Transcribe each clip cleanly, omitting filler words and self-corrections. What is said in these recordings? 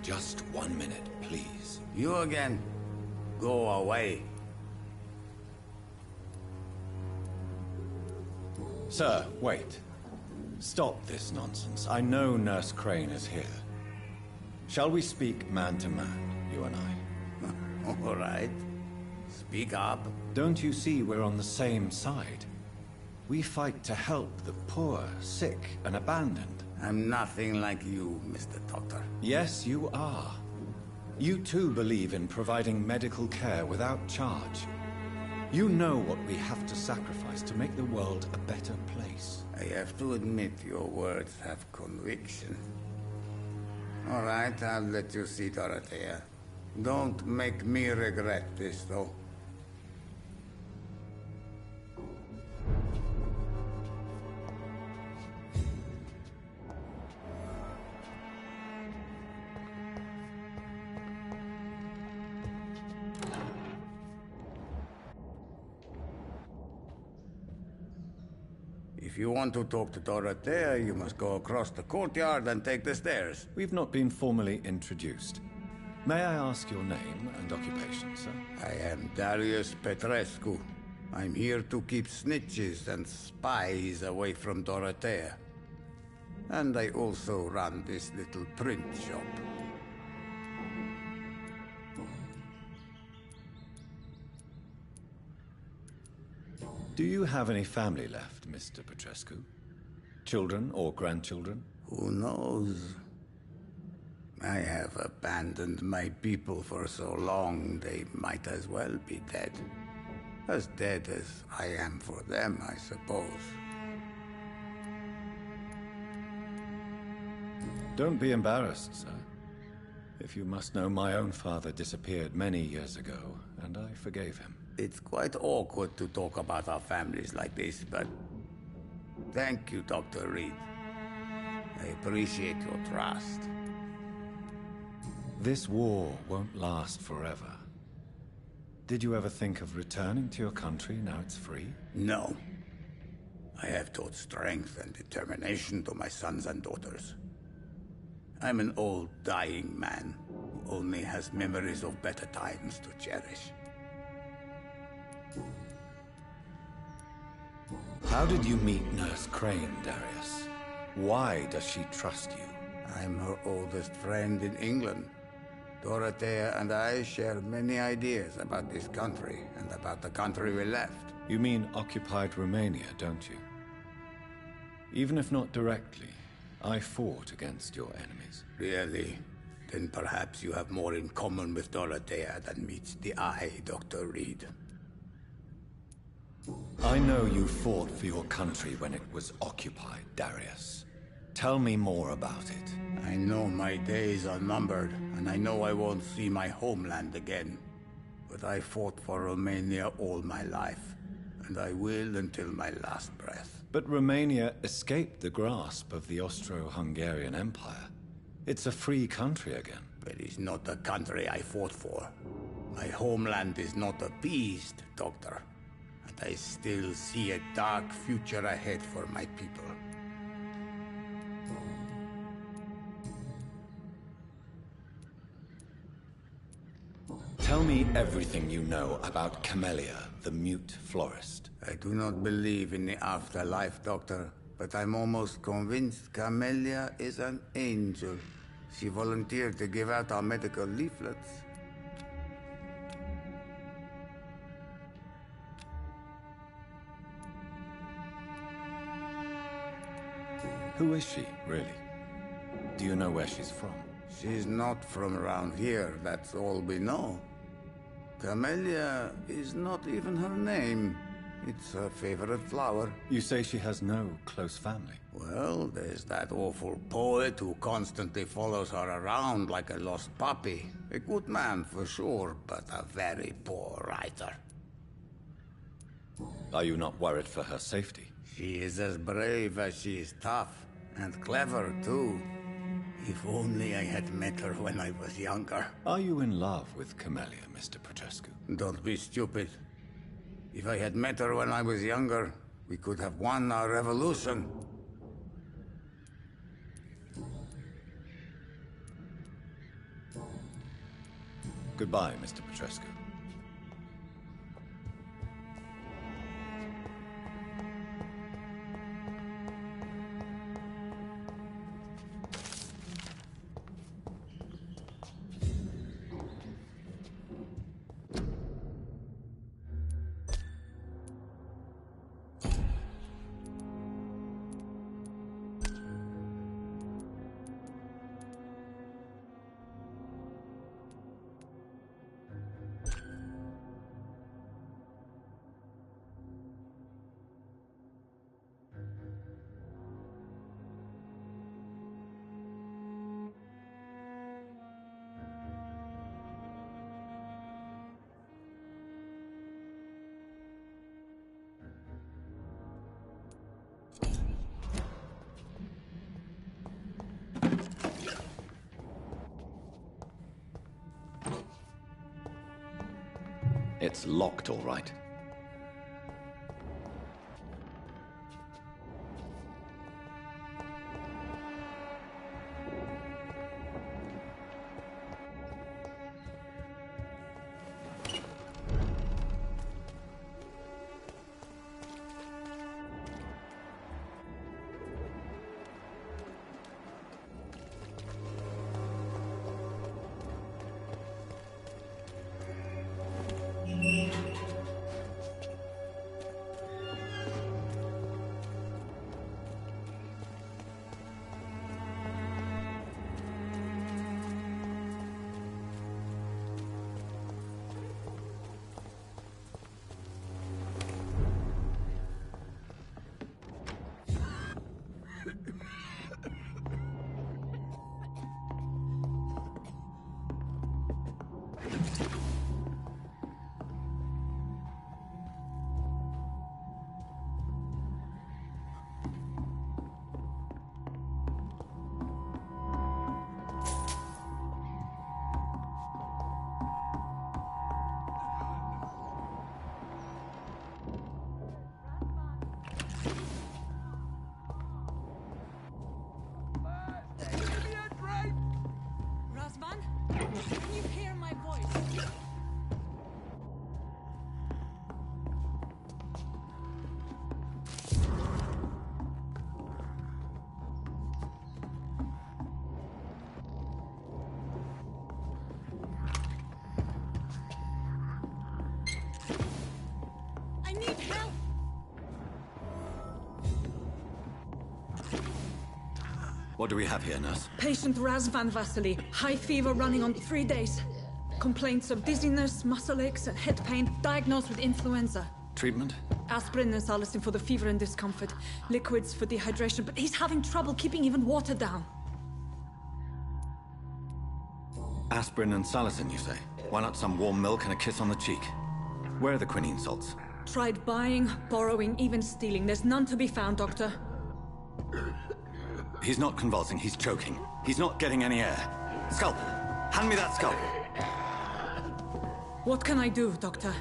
Just 1 minute, please. You again? Go away. Sir, wait. Stop this nonsense. I know Nurse Crane is here. Shall we speak man to man, you and I? All right. Speak up. Don't you see we're on the same side? We fight to help the poor, sick, and abandoned. I'm nothing like you, Mr. Doctor. Yes, you are. You too believe in providing medical care without charge. You know what we have to sacrifice to make the world a better place. I have to admit your words have conviction. All right, I'll let you see Dorothea. Don't make me regret this, though. If you want to talk to Dorothea, you must go across the courtyard and take the stairs. We've not been formally introduced. May I ask your name and occupation, sir? I am Darius Petrescu. I'm here to keep snitches and spies away from Dorothea. And I also run this little print shop. Do you have any family left, Mr. Petrescu? Children or grandchildren? Who knows? I have abandoned my people for so long, they might as well be dead. As dead as I am for them, I suppose. Don't be embarrassed, sir. If you must know, my own father disappeared many years ago, and I forgave him. It's quite awkward to talk about our families like this, but thank you, Dr. Reed. I appreciate your trust. This war won't last forever. Did you ever think of returning to your country now it's free? No. I have taught strength and determination to my sons and daughters. I'm an old, dying man who only has memories of better times to cherish. How did you meet Nurse Crane, Darius? Why does she trust you? I'm her oldest friend in England. Dorothea and I share many ideas about this country and about the country we left. You mean occupied Romania, don't you? Even if not directly, I fought against your enemies. Really? Then perhaps you have more in common with Dorothea than meets the eye, Dr. Reed. I know you fought for your country when it was occupied, Darius. Tell me more about it. I know my days are numbered, and I know I won't see my homeland again. But I fought for Romania all my life, and I will until my last breath. But Romania escaped the grasp of the Austro-Hungarian Empire. It's a free country again. But it's not the country I fought for. My homeland is not appeased, Doctor. And I still see a dark future ahead for my people. Tell me everything you know about Camellia, the mute florist. I do not believe in the afterlife, Doctor, but I'm almost convinced Camellia is an angel. She volunteered to give out our medical leaflets. Who is she, really? Do you know where she's from? She's not from around here, that's all we know. Camellia is not even her name. It's her favorite flower. You say she has no close family? Well, there's that awful poet who constantly follows her around like a lost puppy. A good man for sure, but a very poor writer. Are you not worried for her safety? She is as brave as she is tough, and clever too. If only I had met her when I was younger. Are you in love with Camellia, Mr. Petrescu? Don't be stupid. If I had met her when I was younger, we could have won our revolution. Goodbye, Mr. Petrescu. It's locked, all right. Can you hear my voice? I need help! What do we have here, nurse? Patient Razvan Vasily. High fever running on 3 days. Complaints of dizziness, muscle aches, and head pain. Diagnosed with influenza. Treatment? Aspirin and salicin for the fever and discomfort. Liquids for dehydration, but he's having trouble keeping even water down. Aspirin and salicin, you say? Why not some warm milk and a kiss on the cheek? Where are the quinine salts? Tried buying, borrowing, even stealing. There's none to be found, Doctor. He's not convulsing, he's choking. He's not getting any air. Scalpel! Hand me that scalpel! What can I do, Doctor?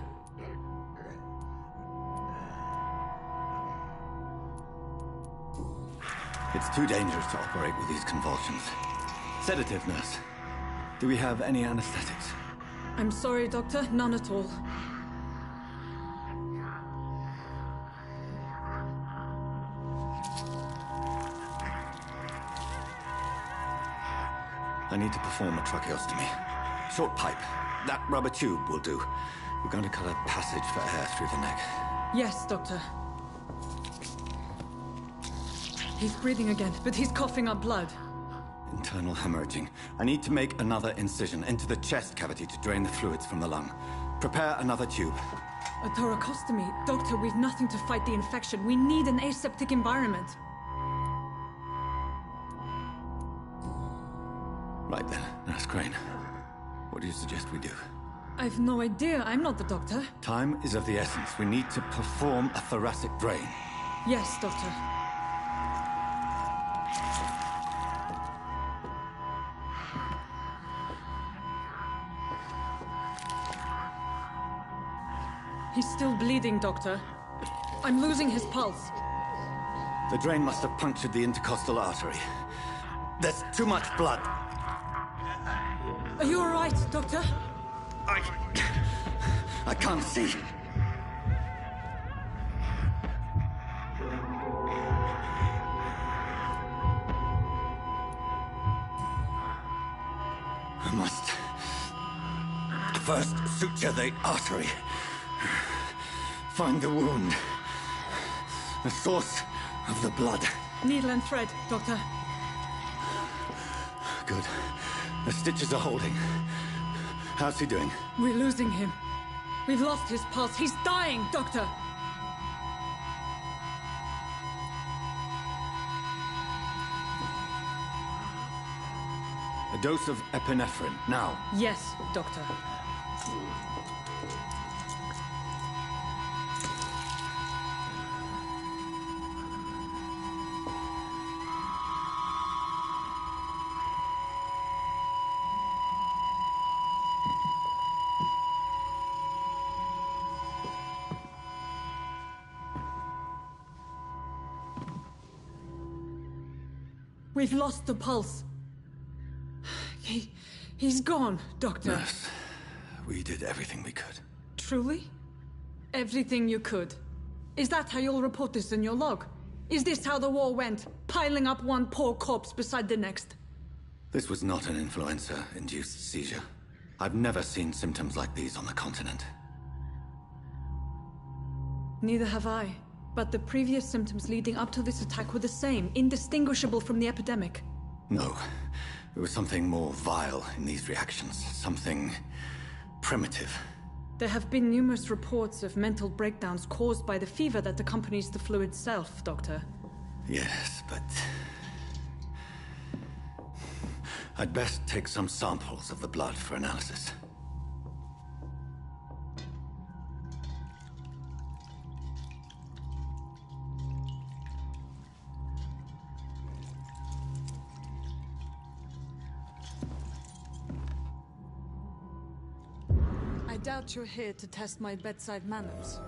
It's too dangerous to operate with these convulsions. Sedative, nurse. Do we have any anesthetics? I'm sorry, Doctor. None at all. I need to perform a tracheostomy. Short pipe. That rubber tube will do. We're going to cut a passage for air through the neck. Yes, Doctor. He's breathing again, but he's coughing up blood. Internal hemorrhaging. I need to make another incision into the chest cavity to drain the fluids from the lung. Prepare another tube. A thoracostomy. Doctor, we've nothing to fight the infection. We need an aseptic environment. Right then, Nurse Crane. What do you suggest we do? I've no idea. I'm not the doctor. Time is of the essence. We need to perform a thoracic drain. Yes, Doctor. He's still bleeding, Doctor. I'm losing his pulse. The drain must have punctured the intercostal artery. There's too much blood. Are you all right, Doctor? I can't see. I must first suture the artery. Find the wound. The source of the blood. Needle and thread, Doctor. Good. The stitches are holding. How's he doing? We're losing him. We've lost his pulse. He's dying, Doctor! A dose of epinephrine, now. Yes, Doctor. We've lost the pulse. He's gone, Doctor. Yes. We did everything we could. Truly? Everything you could? Is that how you'll report this in your log? Is this how the war went? Piling up one poor corpse beside the next? This was not an influenza-induced seizure. I've never seen symptoms like these on the continent. Neither have I. But the previous symptoms leading up to this attack were the same, indistinguishable from the epidemic. No. There was something more vile in these reactions. Something primitive. There have been numerous reports of mental breakdowns caused by the fever that accompanies the flu itself, Doctor. Yes, but... I'd best take some samples of the blood for analysis. I doubt you're here to test my bedside manners.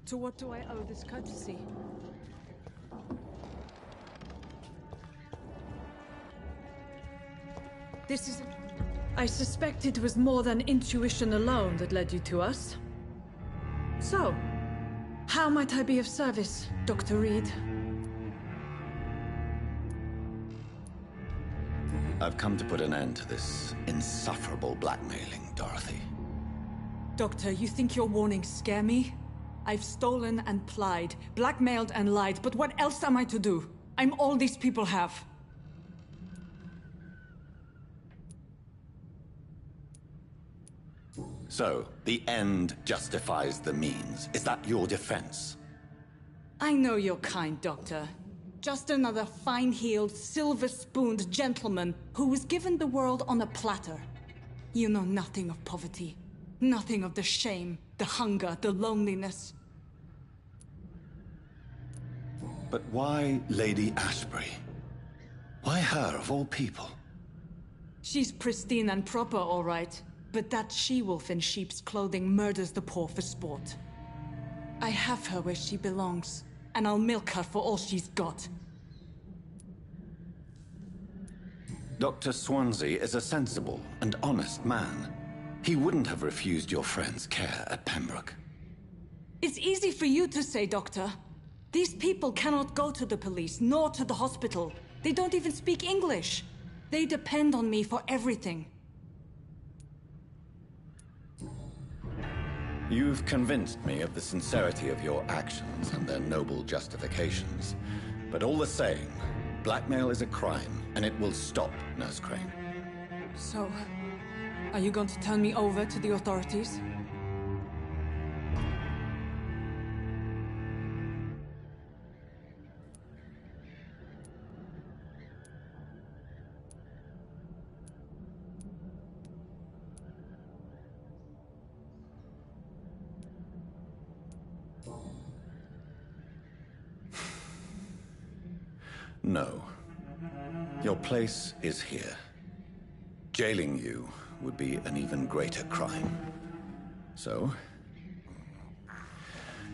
To what do I owe this courtesy? This is... I suspect it was more than intuition alone that led you to us. So, how might I be of service, Dr. Reed? I've come to put an end to this insufferable blackmailing, Dorothy. Doctor, you think your warnings scare me? I've stolen and plied, blackmailed and lied, but what else am I to do? I'm all these people have. So, the end justifies the means. Is that your defense? I know you're kind, Doctor. Just another fine-heeled, silver-spooned gentleman who was given the world on a platter. You know nothing of poverty. Nothing of the shame, the hunger, the loneliness. But why Lady Ashbury? Why her, of all people? She's pristine and proper, all right. But that she-wolf in sheep's clothing murders the poor for sport. I have her where she belongs, and I'll milk her for all she's got. Dr. Swansea is a sensible and honest man. He wouldn't have refused your friend's care at Pembroke. It's easy for you to say, Doctor. These people cannot go to the police, nor to the hospital. They don't even speak English. They depend on me for everything. You've convinced me of the sincerity of your actions and their noble justifications. But all the same, blackmail is a crime, and it will stop, Nurse Crane. So, are you going to turn me over to the authorities? No. Your place is here. Jailing you would be an even greater crime. So,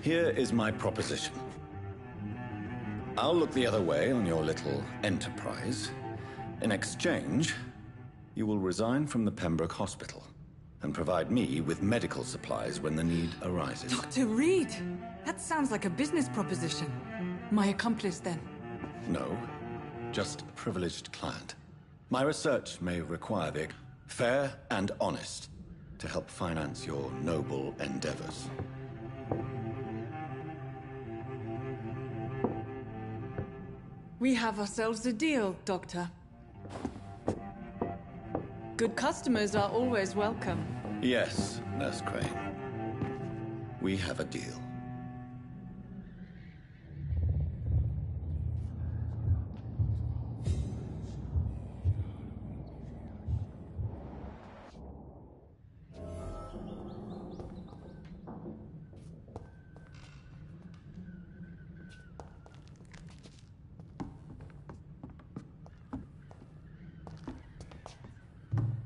here is my proposition. I'll look the other way on your little enterprise. In exchange, you will resign from the Pembroke Hospital and provide me with medical supplies when the need arises. Dr. Reed! That sounds like a business proposition. My accomplice, then? No, just a privileged client. My research may require the fair and honest to help finance your noble endeavors. We have ourselves a deal, Doctor. Good customers are always welcome. Yes, Nurse Crane. We have a deal.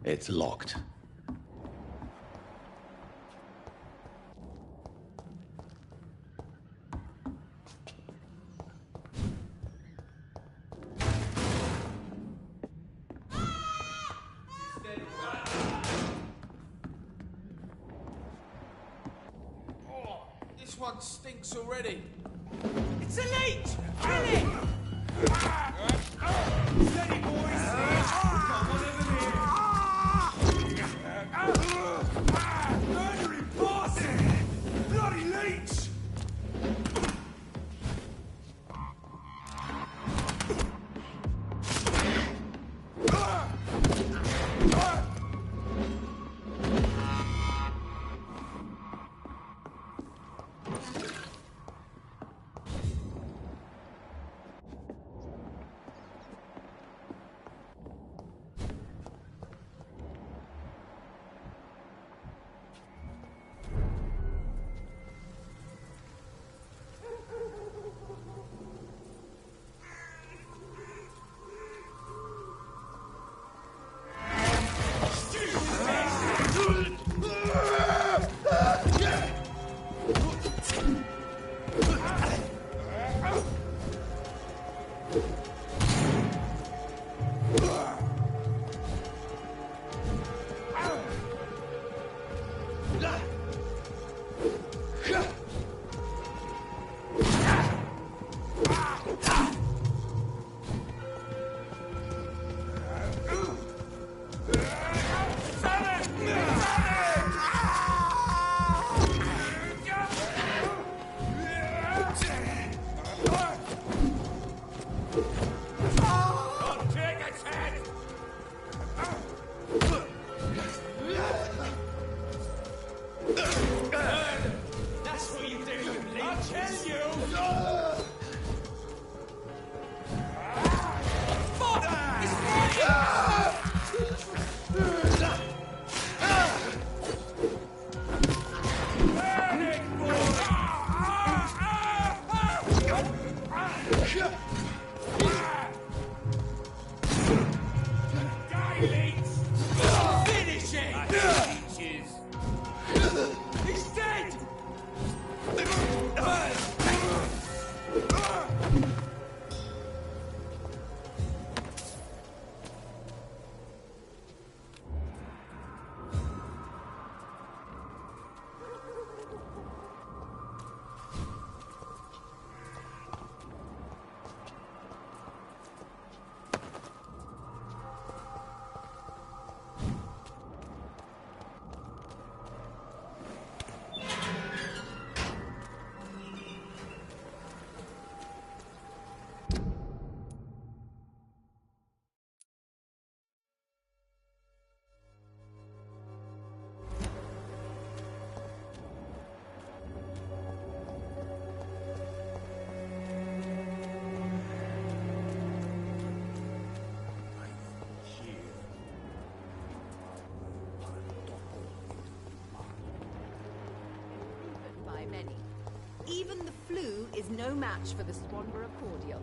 It's locked. Oh, this one stinks already. It's a leech! Kill it! Steady, boys! Come on over here! Murdering bastard! Bloody leech! Even the flu is no match for the Swanborough cordial.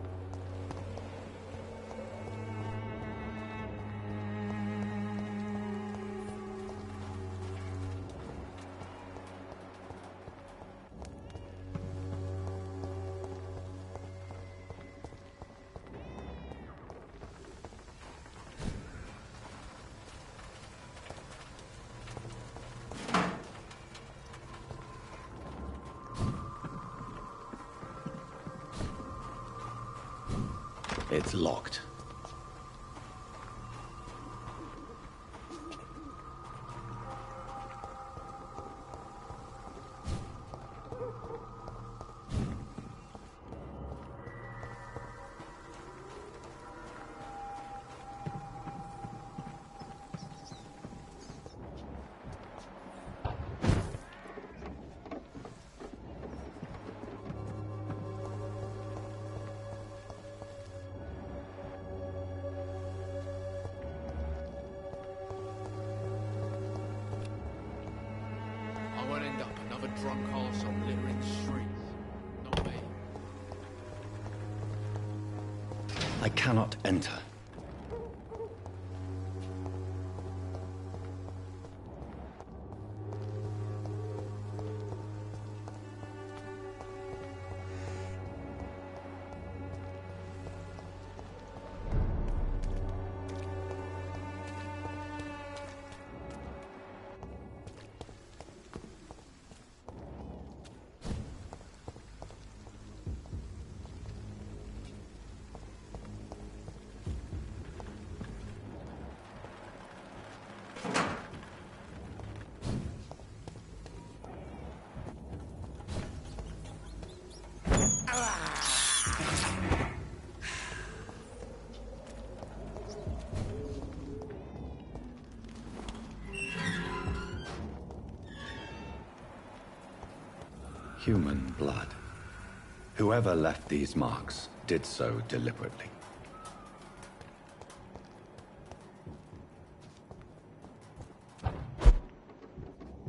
It's locked. I won't end up another drunk arsehole littering the streets. Not me. I cannot enter. Human blood. Whoever left these marks did so deliberately.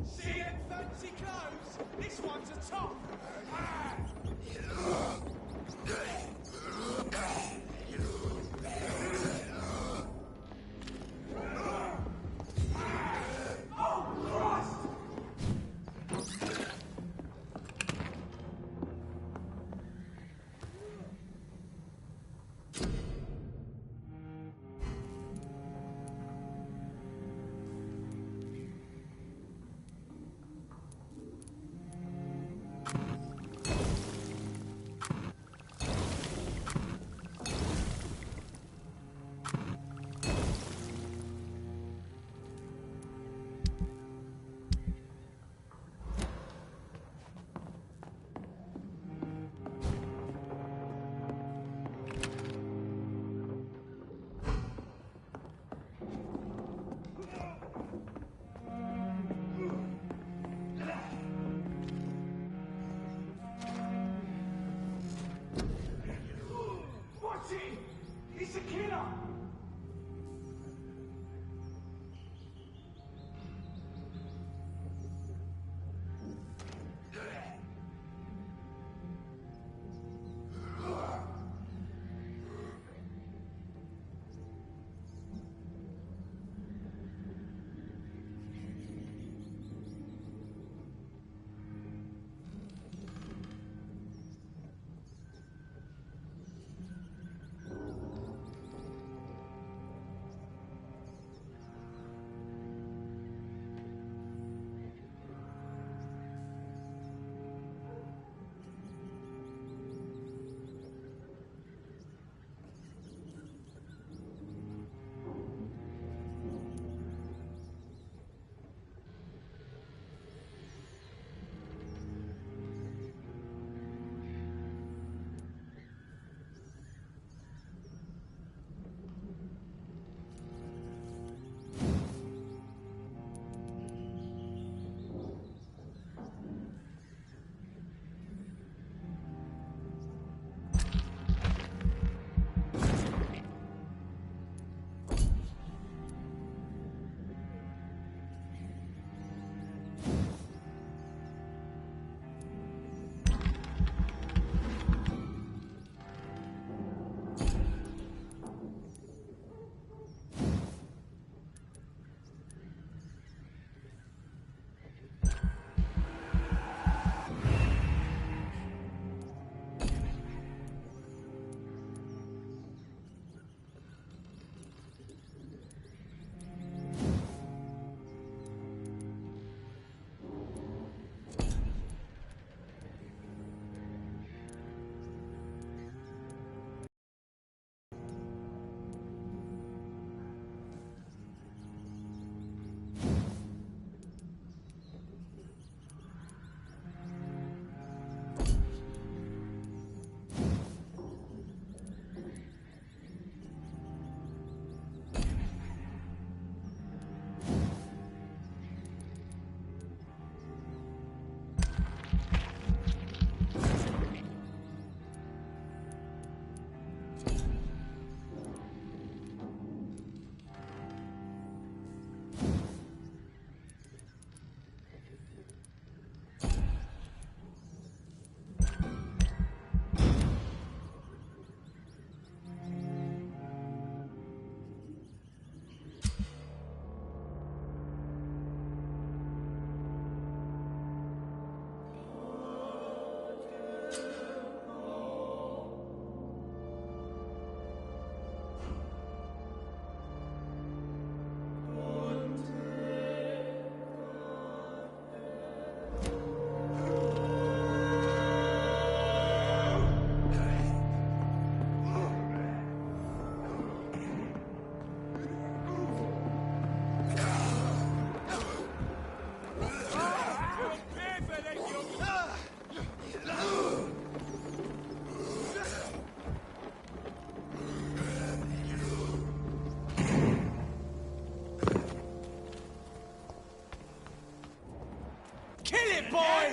See it, fancy clothes? This one's a top.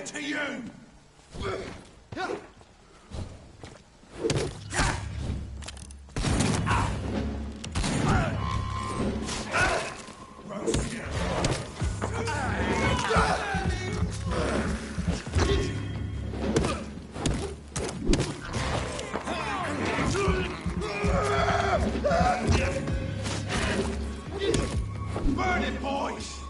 fair to you! Burn it, boys!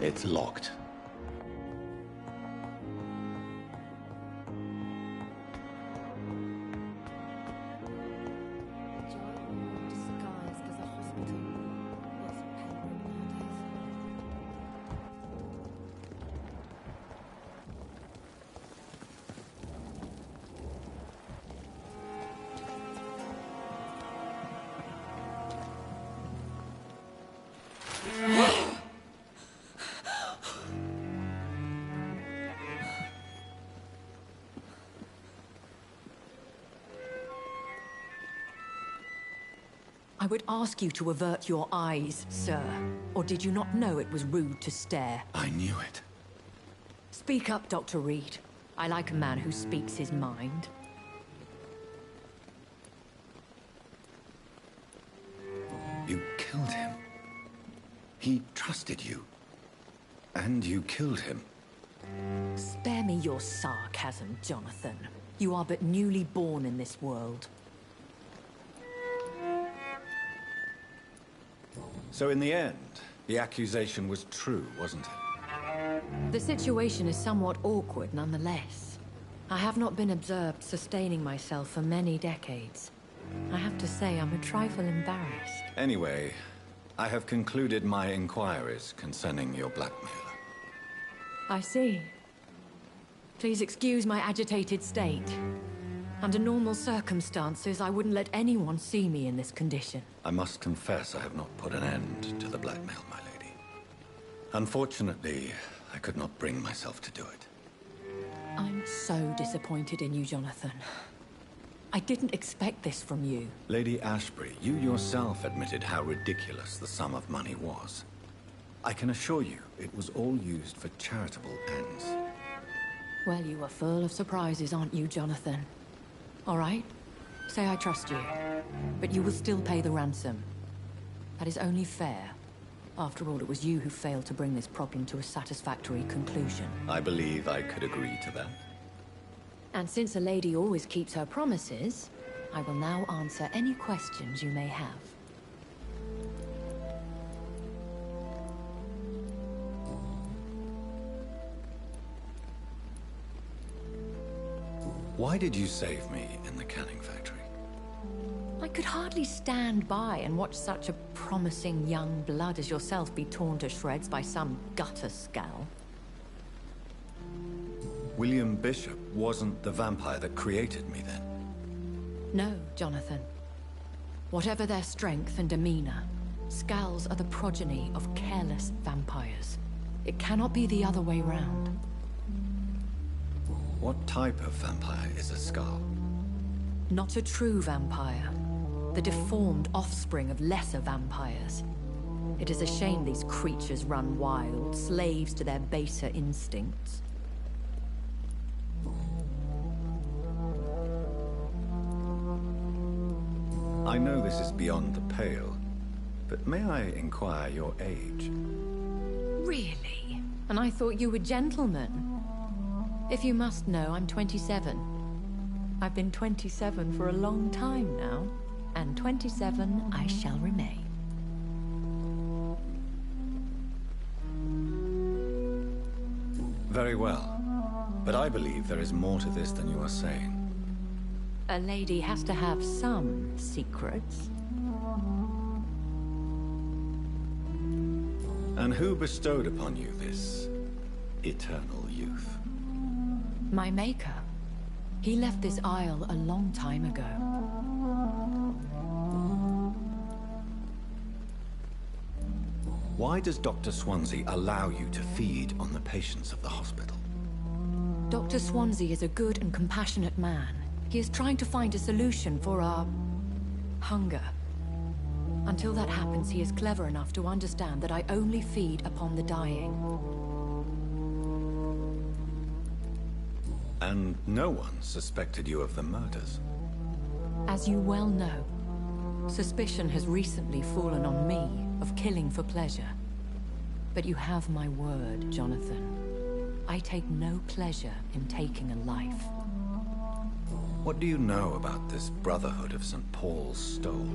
It's locked. Disguised as a hospital. Lots of paperwork nowadays. I would ask you to avert your eyes, sir. Or did you not know it was rude to stare? I knew it. Speak up, Dr. Reed. I like a man who speaks his mind. You killed him. He trusted you. And you killed him. Spare me your sarcasm, Jonathan. You are but newly born in this world. So in the end, the accusation was true, wasn't it? The situation is somewhat awkward nonetheless. I have not been observed sustaining myself for many decades. I have to say I'm a trifle embarrassed. Anyway, I have concluded my inquiries concerning your blackmailer. I see. Please excuse my agitated state. Under normal circumstances, I wouldn't let anyone see me in this condition. I must confess I have not put an end to the blackmail, my lady. Unfortunately, I could not bring myself to do it. I'm so disappointed in you, Jonathan. I didn't expect this from you. Lady Ashbury, you yourself admitted how ridiculous the sum of money was. I can assure you, it was all used for charitable ends. Well, you are full of surprises, aren't you, Jonathan? All right, say I trust you, but you will still pay the ransom. That is only fair. After all, it was you who failed to bring this problem to a satisfactory conclusion. I believe I could agree to that. And since a lady always keeps her promises, I will now answer any questions you may have. Why did you save me in the canning factory? I could hardly stand by and watch such a promising young blood as yourself be torn to shreds by some gutter scowl. William Bishop wasn't the vampire that created me then. No, Jonathan. Whatever their strength and demeanor, scowls are the progeny of careless vampires. It cannot be the other way round. What type of vampire is a Scowl? Not a true vampire. The deformed offspring of lesser vampires. It is a shame these creatures run wild, slaves to their baser instincts. I know this is beyond the pale, but may I inquire your age? Really? And I thought you were gentlemen. If you must know, I'm 27. I've been 27 for a long time now, and 27 I shall remain. Very well, but I believe there is more to this than you are saying. A lady has to have some secrets. And who bestowed upon you this eternal youth? My maker. He left this isle a long time ago. Why does Dr. Swansea allow you to feed on the patients of the hospital? Dr. Swansea is a good and compassionate man. He is trying to find a solution for our hunger. Until that happens, he is clever enough to understand that I only feed upon the dying. And no one suspected you of the murders. As you well know, suspicion has recently fallen on me of killing for pleasure. But you have my word, Jonathan. I take no pleasure in taking a life. What do you know about this Brotherhood of St. Paul's Stole?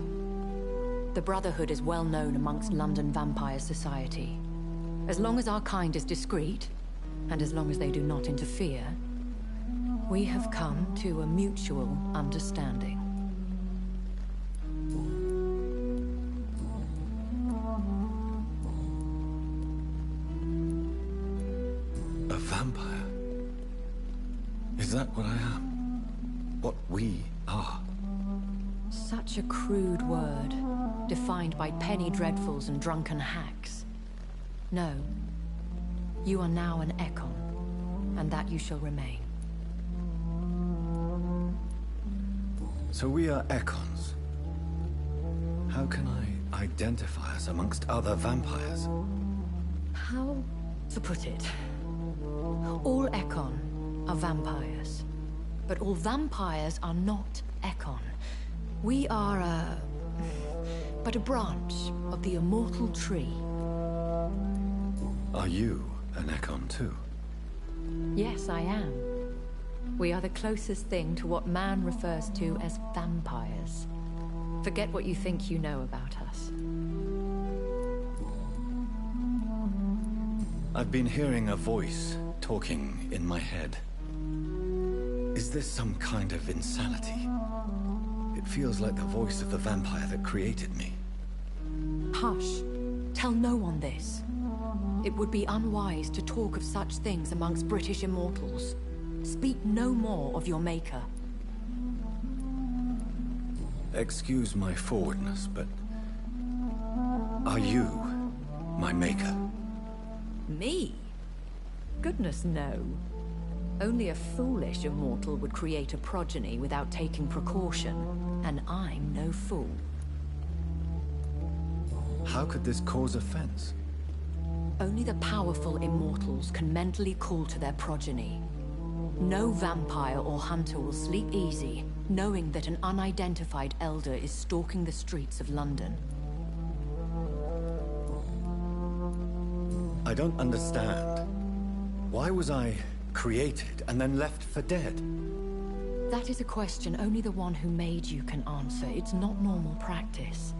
The Brotherhood is well known amongst London Vampire Society. As long as our kind is discreet, and as long as they do not interfere, we have come to a mutual understanding. A vampire? Is that what I am? What we are? Such a crude word, defined by penny dreadfuls and drunken hacks. No. You are now an Ekon, and that you shall remain. So we are Ekons. How can I identify us amongst other vampires? How to put it? All Ekon are vampires. But all vampires are not Ekon. We are but a branch of the immortal tree. Are you an Ekon too? Yes, I am. We are the closest thing to what man refers to as vampires. Forget what you think you know about us. I've been hearing a voice talking in my head. Is this some kind of insanity? It feels like the voice of the vampire that created me. Hush. Tell no one this. It would be unwise to talk of such things amongst British immortals. Speak no more of your maker. Excuse my forwardness, but... are you my maker? Me? Goodness, no. Only a foolish immortal would create a progeny without taking precaution, and I'm no fool. How could this cause offense? Only the powerful immortals can mentally call to their progeny. No vampire or hunter will sleep easy, knowing that an unidentified elder is stalking the streets of London. I don't understand. Why was I created and then left for dead? That is a question only the one who made you can answer. It's not normal practice.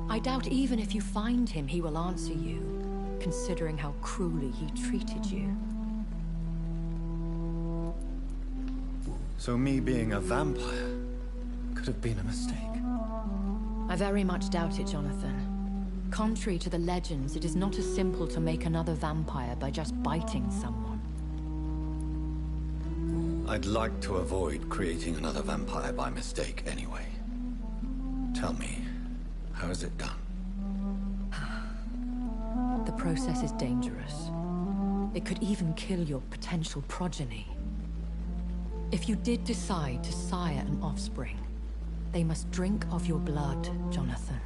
I doubt even if you find him, he will answer you, considering how cruelly he treated you. So me being a vampire could have been a mistake. I very much doubt it, Jonathan. Contrary to the legends, it is not as simple to make another vampire by just biting someone. I'd like to avoid creating another vampire by mistake anyway. Tell me, how is it done? The process is dangerous. It could even kill your potential progeny. If you did decide to sire an offspring, they must drink of your blood, Jonathan.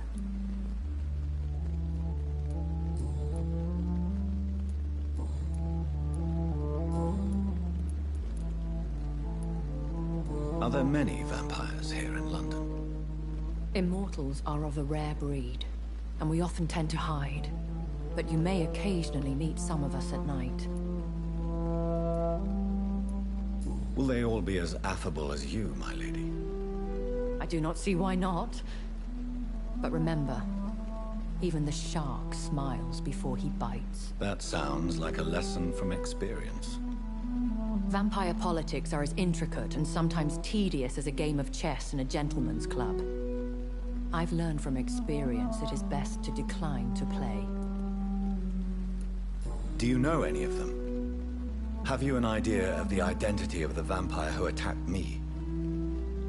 Are there many vampires here in London? Immortals are of a rare breed, and we often tend to hide. But you may occasionally meet some of us at night. Will they all be as affable as you, my lady? I do not see why not. But remember, even the shark smiles before he bites. That sounds like a lesson from experience. Vampire politics are as intricate and sometimes tedious as a game of chess in a gentleman's club. I've learned from experience it is best to decline to play. Do you know any of them? Have you an idea of the identity of the vampire who attacked me?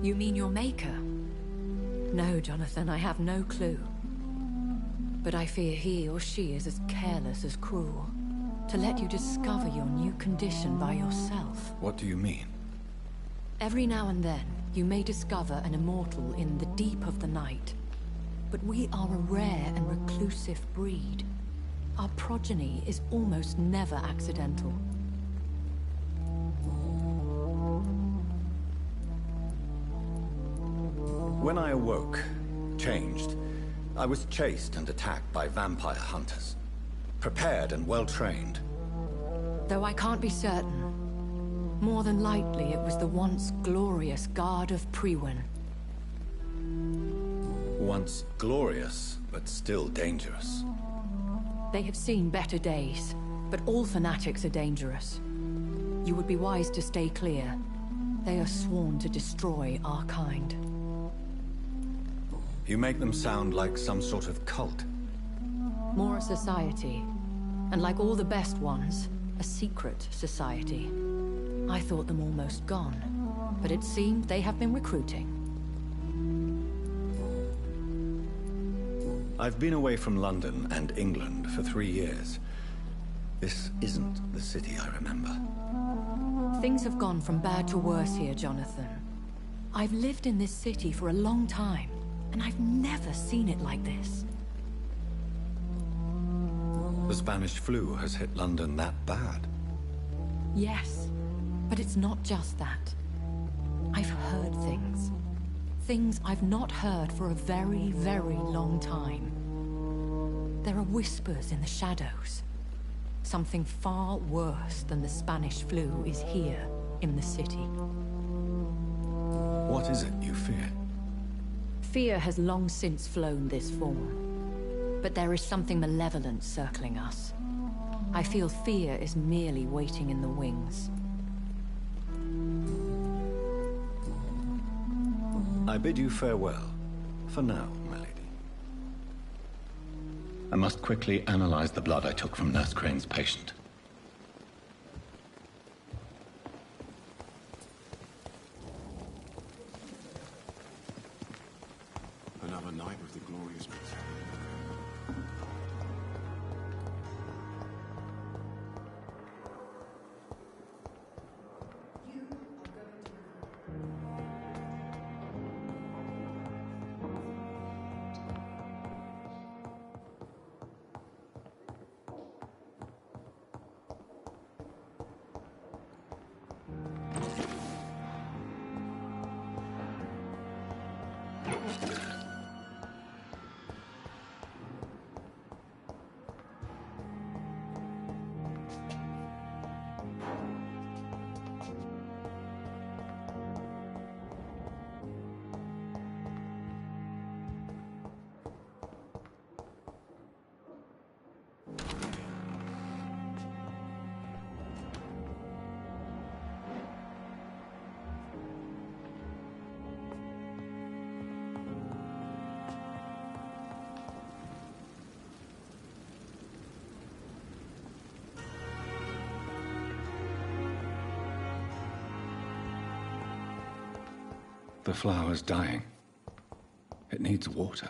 You mean your maker? No, Jonathan, I have no clue. But I fear he or she is as careless as cruel. To let you discover your new condition by yourself. What do you mean? Every now and then, you may discover an immortal in the deep of the night. But we are a rare and reclusive breed. Our progeny is almost never accidental. When I awoke, changed, I was chased and attacked by vampire hunters. Prepared and well-trained. Though I can't be certain, more than likely it was the once glorious Guard of Priwen. Once glorious, but still dangerous. They have seen better days, but all fanatics are dangerous. You would be wise to stay clear. They are sworn to destroy our kind. You make them sound like some sort of cult. More a society, and like all the best ones, a secret society. I thought them almost gone, but it seemed they have been recruiting. I've been away from London and England for 3 years. This isn't the city I remember. Things have gone from bad to worse here, Jonathan. I've lived in this city for a long time, and I've never seen it like this. The Spanish flu has hit London that bad. Yes, but it's not just that. I've heard things. Things I've not heard for a very, very long time. There are whispers in the shadows. Something far worse than the Spanish flu is here in the city. What is it you fear? Fear has long since flown this form. But there is something malevolent circling us. I feel fear is merely waiting in the wings. I bid you farewell, for now, my lady. I must quickly analyze the blood I took from Nurse Crane's patient. Another night with the glorious Prince. The flower's dying. It needs water.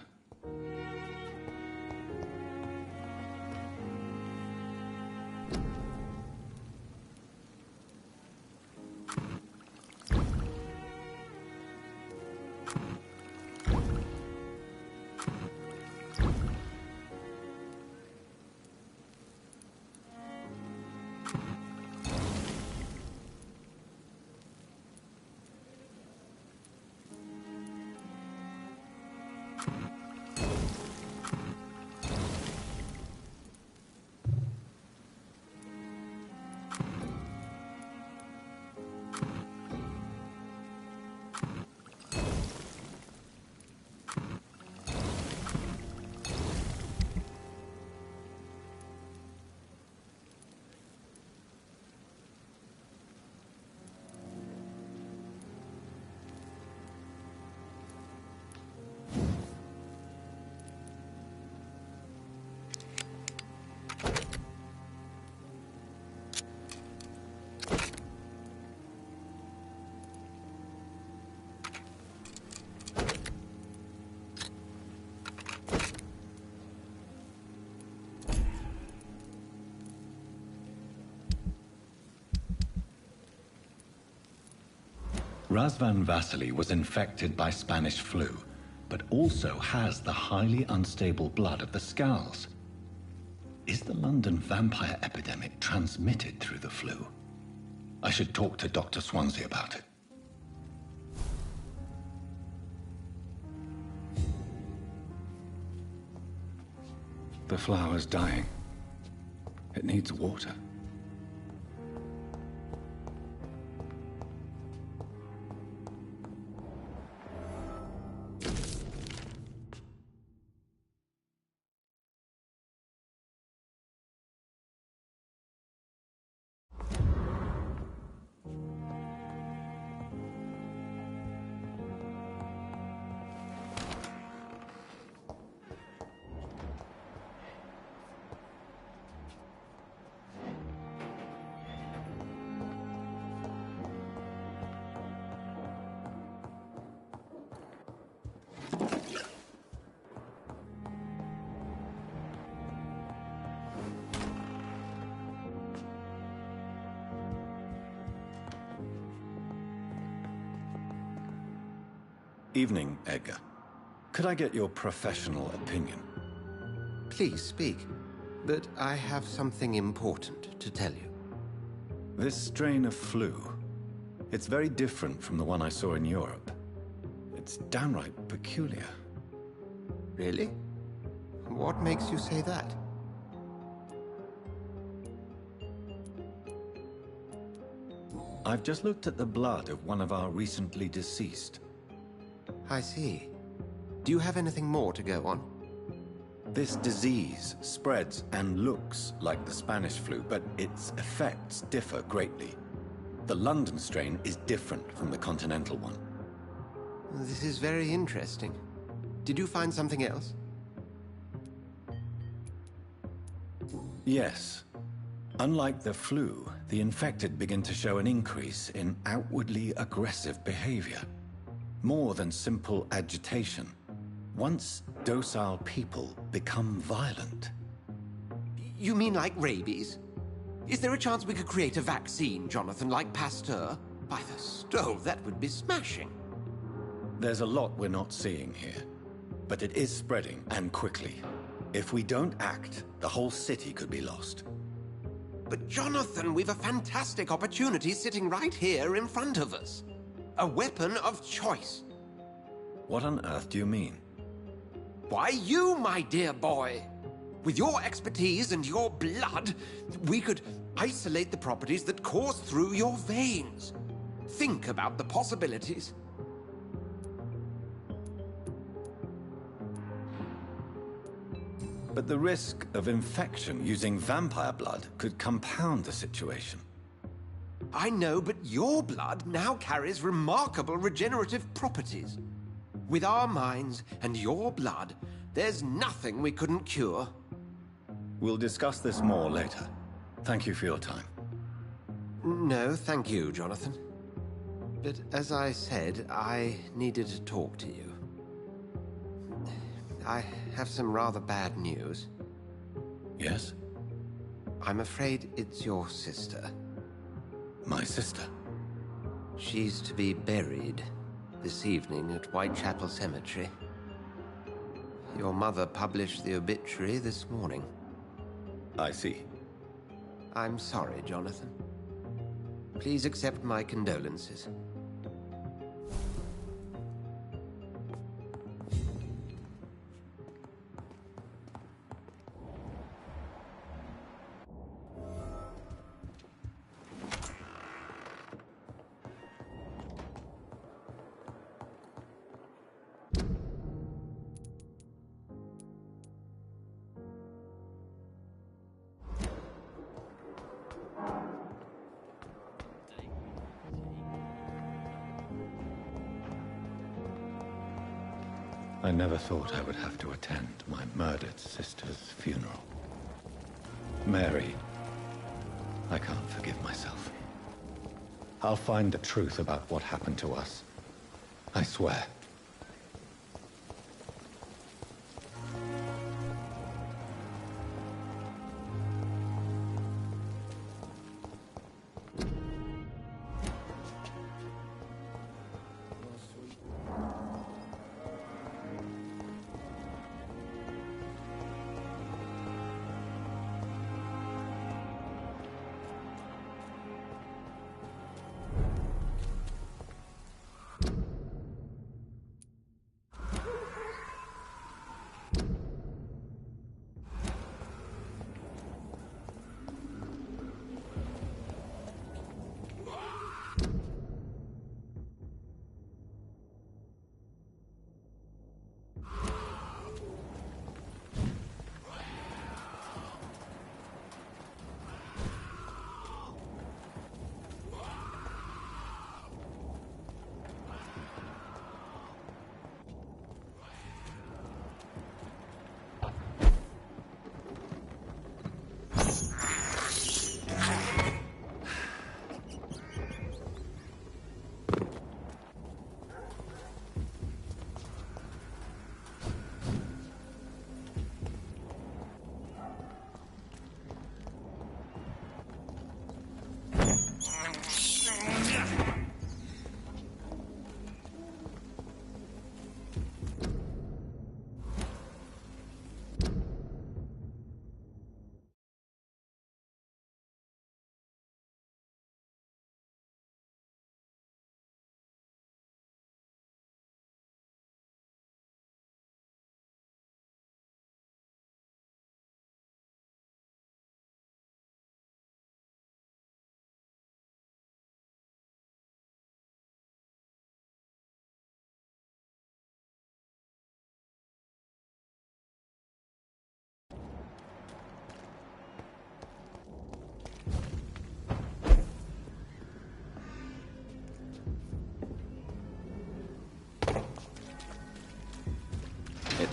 Razvan Vasily was infected by Spanish flu, but also has the highly unstable blood of the Scowls. Is the London vampire epidemic transmitted through the flu? I should talk to Dr. Swansea about it. The flower's dying. It needs water. Evening, Edgar. Could I get your professional opinion? Please speak, but I have something important to tell you. This strain of flu, it's very different from the one I saw in Europe. It's downright peculiar. Really? What makes you say that? I've just looked at the blood of one of our recently deceased. I see. Do you have anything more to go on? This disease spreads and looks like the Spanish flu, but its effects differ greatly. The London strain is different from the continental one. This is very interesting. Did you find something else? Yes. Unlike the flu, the infected begin to show an increase in outwardly aggressive behavior. More than simple agitation. Once docile people become violent. You mean like rabies? Is there a chance we could create a vaccine, Jonathan, like Pasteur? By the stove, that would be smashing. There's a lot we're not seeing here. But it is spreading, and quickly. If we don't act, the whole city could be lost. But Jonathan, we've a fantastic opportunity sitting right here in front of us. A weapon of choice. What on earth do you mean? Why, you, my dear boy. With your expertise and your blood, we could isolate the properties that course through your veins. Think about the possibilities. But the risk of infection using vampire blood could compound the situation. I know, but your blood now carries remarkable regenerative properties. With our minds and your blood, there's nothing we couldn't cure. We'll discuss this more later. Thank you for your time. No, thank you, Jonathan. But as I said, I needed to talk to you. I have some rather bad news. Yes? I'm afraid it's your sister. My sister? She's to be buried this evening at Whitechapel Cemetery. Your mother published the obituary this morning. I see. I'm sorry, Jonathan. Please accept my condolences. I never thought I would have to attend my murdered sister's funeral. Mary, I can't forgive myself. I'll find the truth about what happened to us. I swear.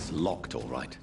It's locked, all right.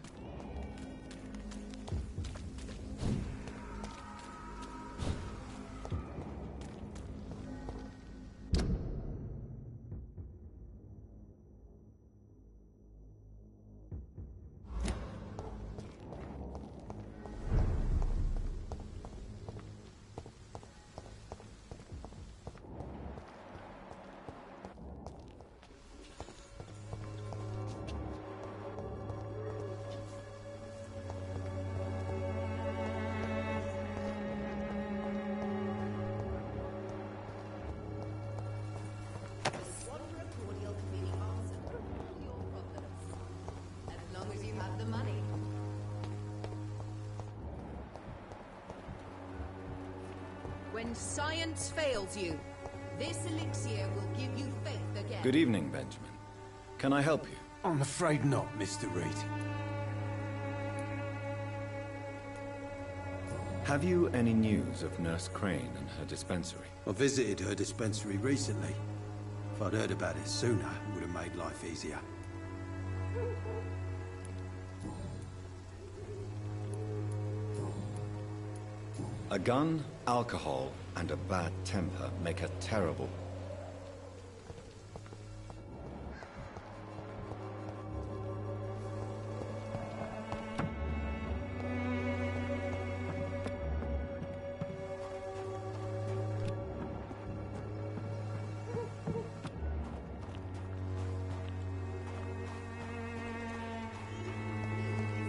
When science fails you, this elixir will give you faith again. Good evening, Benjamin. Can I help you? I'm afraid not, Mr. Reed. Have you any news of Nurse Crane and her dispensary? I visited her dispensary recently. If I'd heard about it sooner, it would have made life easier. A gun, alcohol, and a bad temper make a terrible...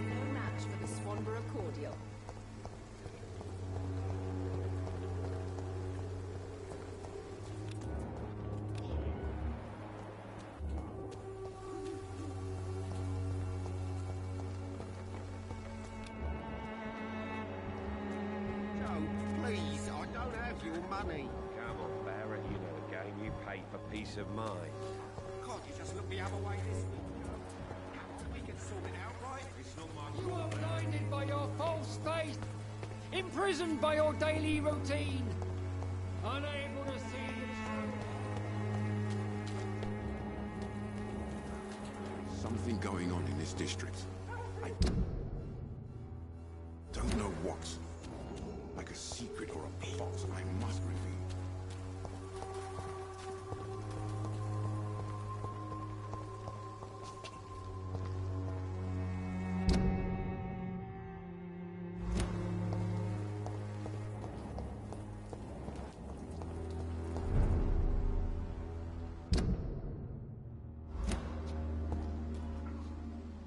No match for the Swanborough cordial. Please, I don't have your money. Come on, Barrett, you know the game. You pay for peace of mind. Can't you just look the other way this week? Come on, we can sort it out, right? It's not my You are blinded by your false faith, imprisoned by your daily routine, unable to see the truth. Something going on in this district. I don't know what. Like a secret or a plot I must reveal.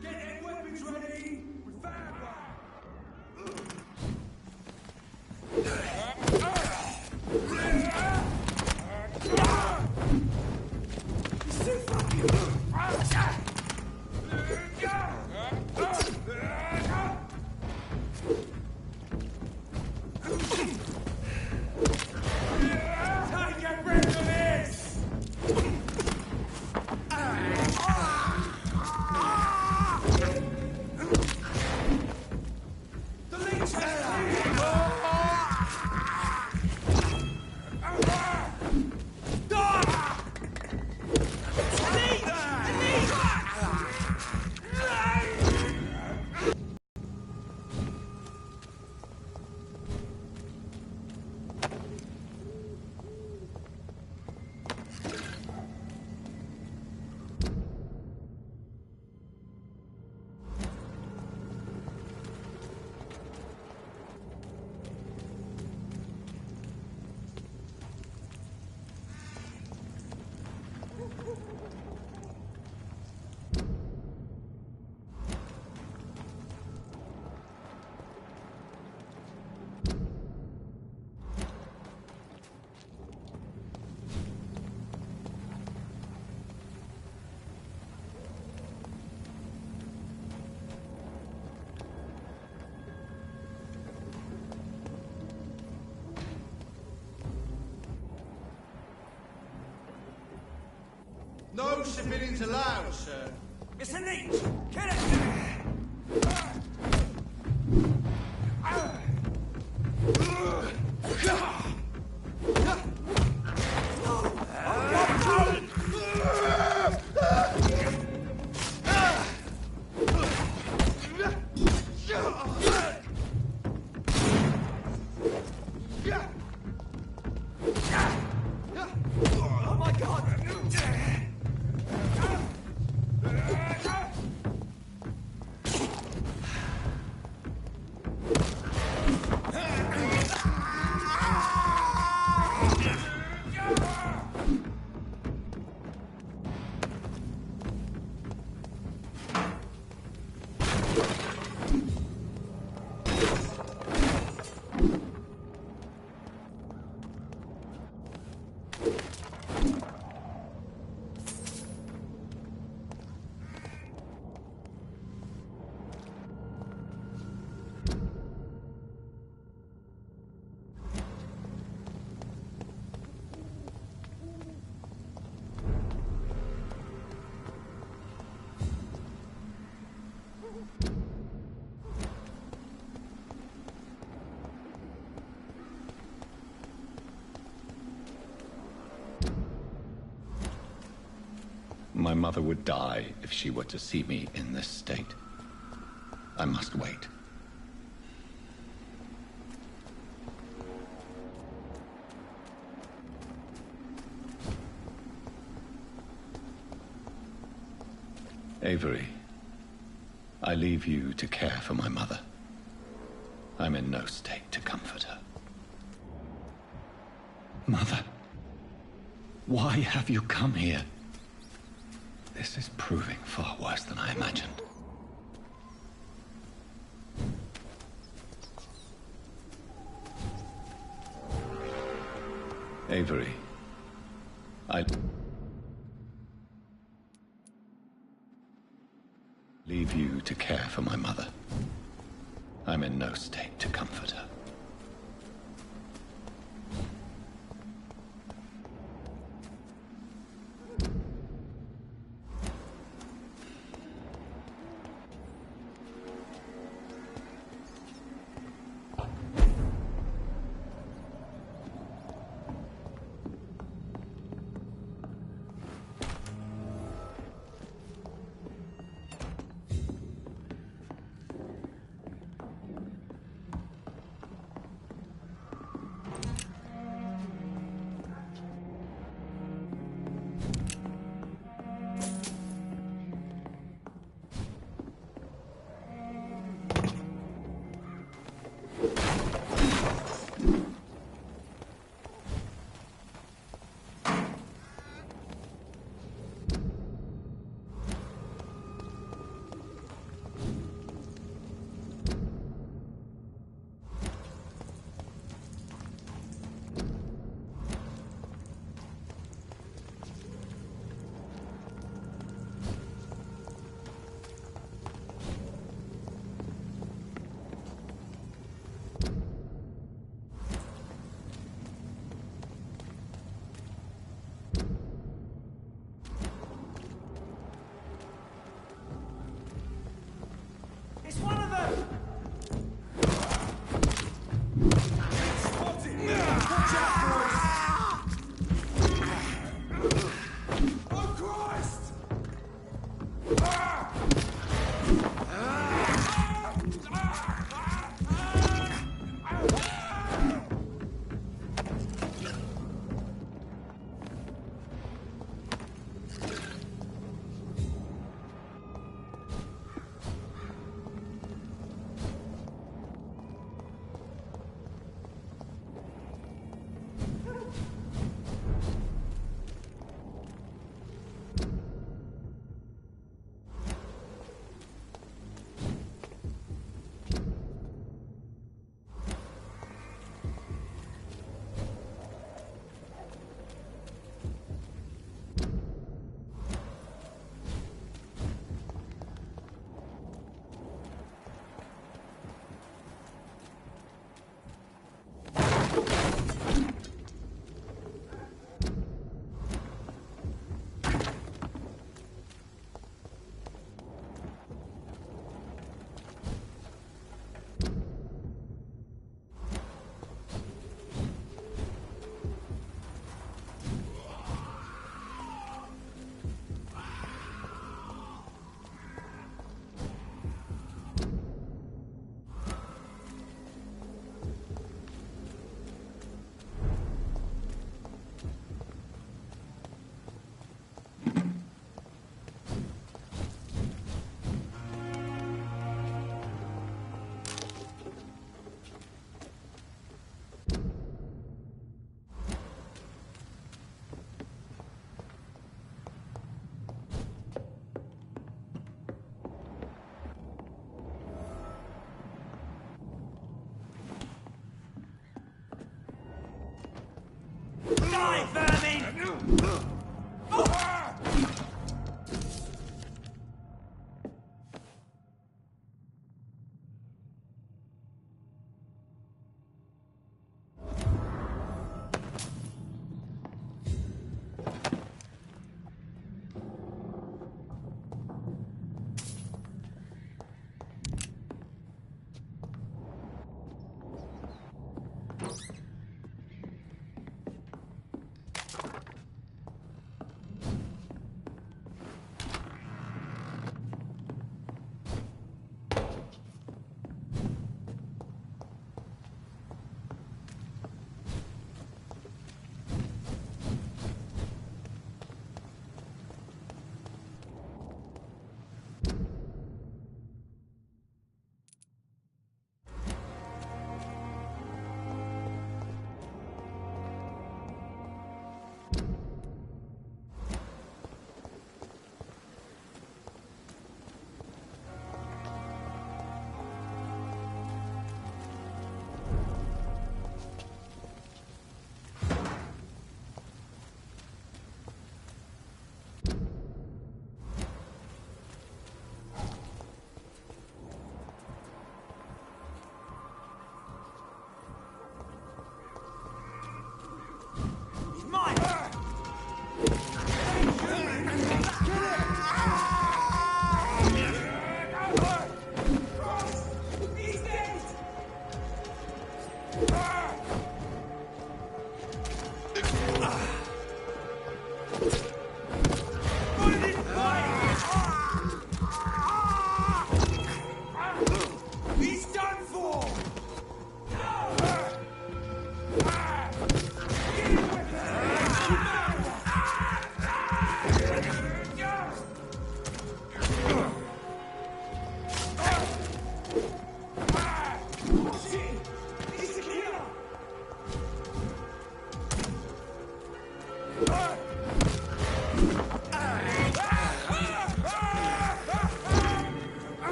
Get your weapons ready! We found one! Take a breath of this! The leech No civilians allowed, sir. It's a leech! Kill it! My mother would die if she were to see me in this state. I must wait. Avery, I leave you to care for my mother. I'm in no state to comfort her. Mother, why have you come here? This is proving far worse than I imagined. Avery, I leave you to care for my mother. I'm in no state to comfort her.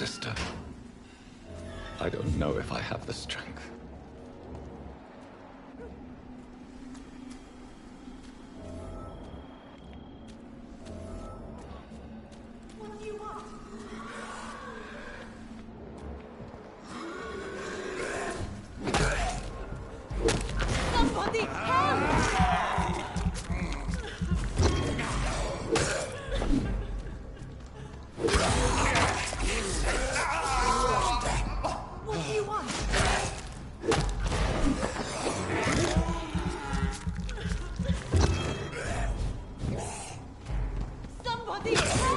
sister. I don't know if I have the strength. What do you want? Somebody help! What do you want? Somebody help!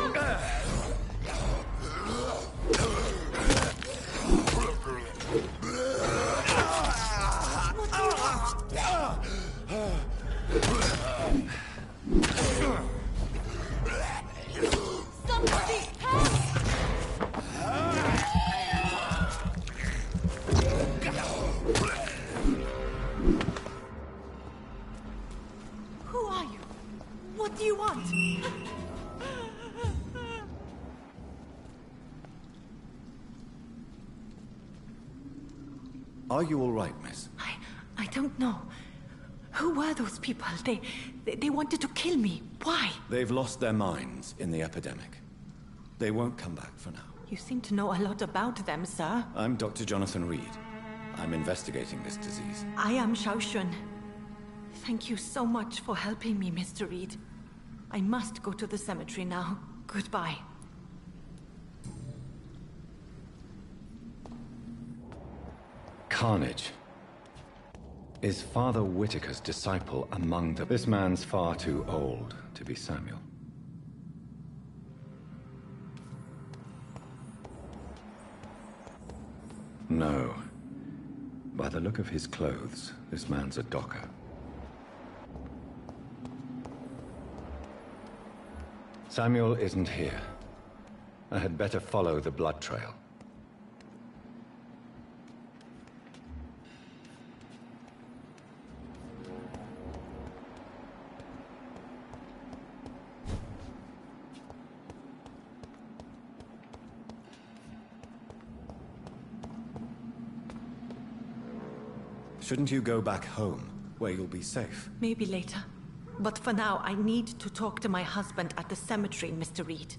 Somebody help! Who are you? What do you want? Are you all right, miss? I don't know. Who were those people? They wanted to kill me. Why? They've lost their minds in the epidemic. They won't come back for now. You seem to know a lot about them, sir. I'm Dr. Jonathan Reed. I'm investigating this disease. I am Xiaoxun. Thank you so much for helping me, Mr. Reed. I must go to the cemetery now. Goodbye. Carnage. Is Father Whitaker's disciple among the... This man's far too old to be Samuel. No. By the look of his clothes, this man's a docker. Samuel isn't here. I had better follow the blood trail. Shouldn't you go back home, where you'll be safe? Maybe later. But for now, I need to talk to my husband at the cemetery, Mr. Reed.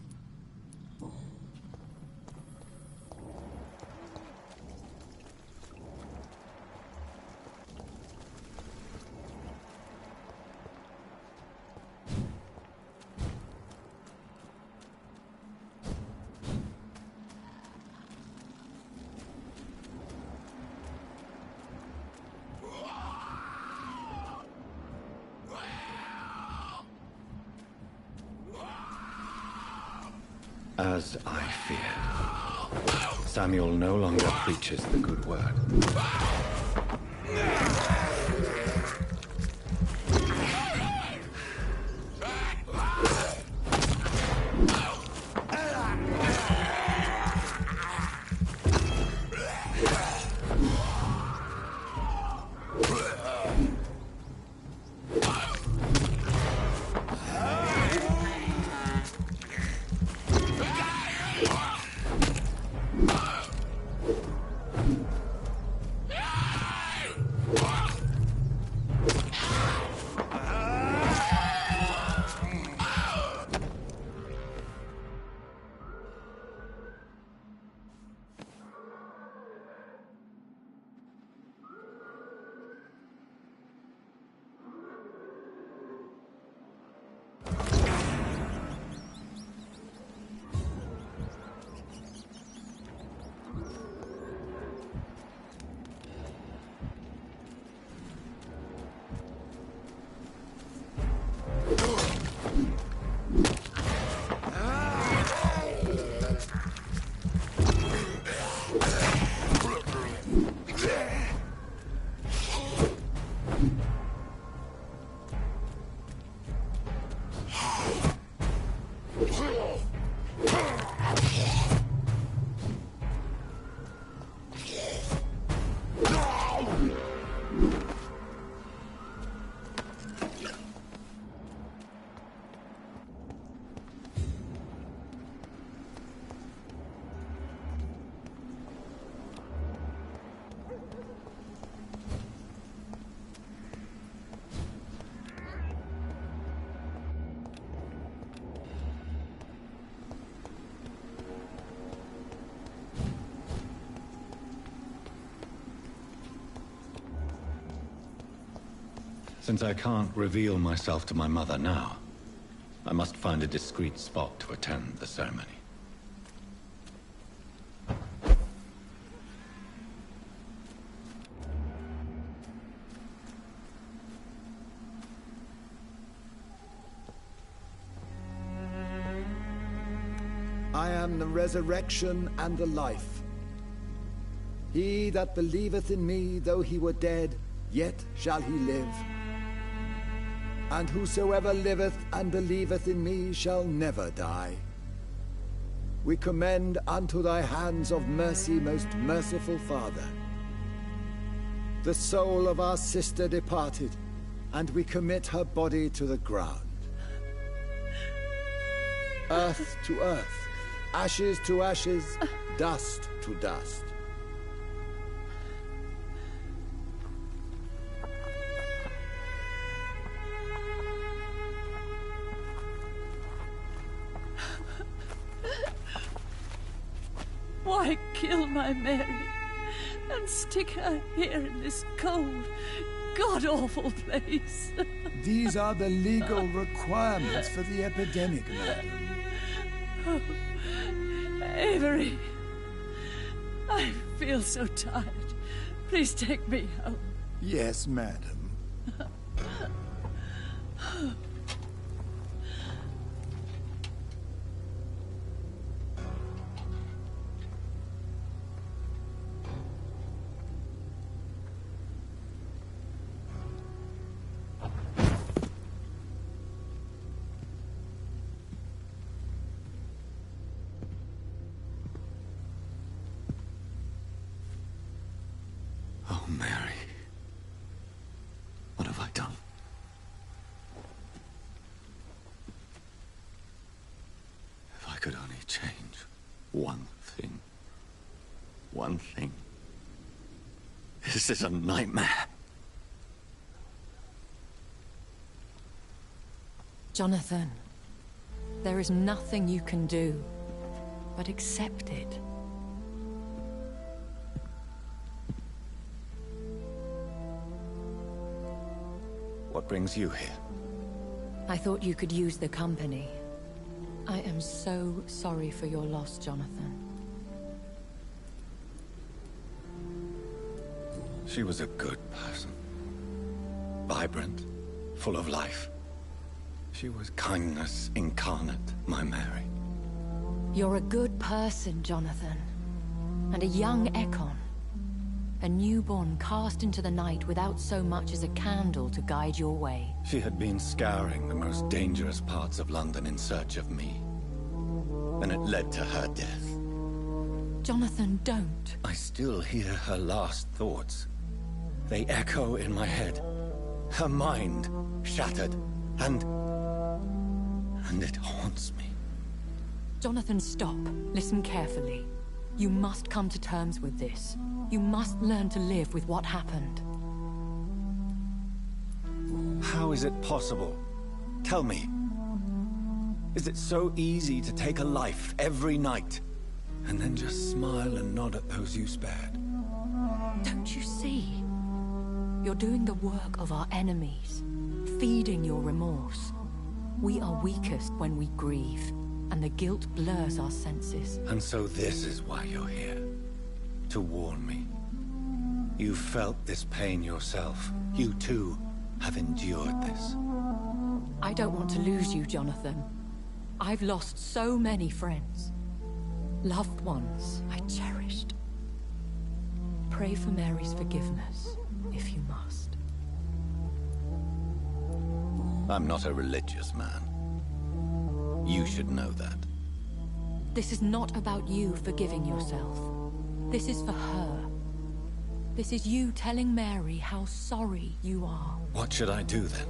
As I fear, Samuel no longer preaches the good word. Since I can't reveal myself to my mother now, I must find a discreet spot to attend the ceremony. I am the resurrection and the life. He that believeth in me, though he were dead, yet shall he live. And whosoever liveth and believeth in me shall never die. We commend unto thy hands of mercy, most merciful Father, the soul of our sister departed, and we commit her body to the ground. Earth to earth, ashes to ashes, dust to dust. Why kill my Mary and stick her here in this cold, god-awful place? These are the legal requirements for the epidemic, madam. Oh, Avery, I feel so tired. Please take me home. Yes, madam. Oh, Mary. What have I done? If I could only change one thing. One thing. This is a nightmare. Jonathan, there is nothing you can do but accept it. What brings you here? I thought you could use the company. I am so sorry for your loss, Jonathan. She was a good person. Vibrant, full of life. She was kindness incarnate, my Mary. You're a good person, Jonathan. And a young Ekon. A newborn cast into the night without so much as a candle to guide your way. She had been scouring the most dangerous parts of London in search of me. And it led to her death. Jonathan, don't. I still hear her last thoughts. They echo in my head. Her mind shattered, and it haunts me. Jonathan, stop. Listen carefully. You must come to terms with this. You must learn to live with what happened. How is it possible? Tell me. Is it so easy to take a life every night, and then just smile and nod at those you spared? Don't you see? You're doing the work of our enemies, feeding your remorse. We are weakest when we grieve, and the guilt blurs our senses. And so this is why you're here. To warn me. You felt this pain yourself. You too have endured this. I don't want to lose you, Jonathan. I've lost so many friends. Loved ones I cherished. Pray for Mary's forgiveness, if you must. I'm not a religious man. You should know that. This is not about you forgiving yourself. This is for her. This is you telling Mary how sorry you are. What should I do then?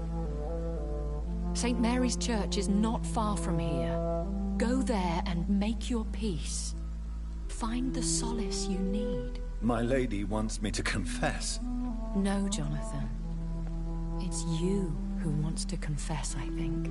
St. Mary's Church is not far from here. Go there and make your peace. Find the solace you need. My lady wants me to confess. No, Jonathan. It's you who wants to confess, I think.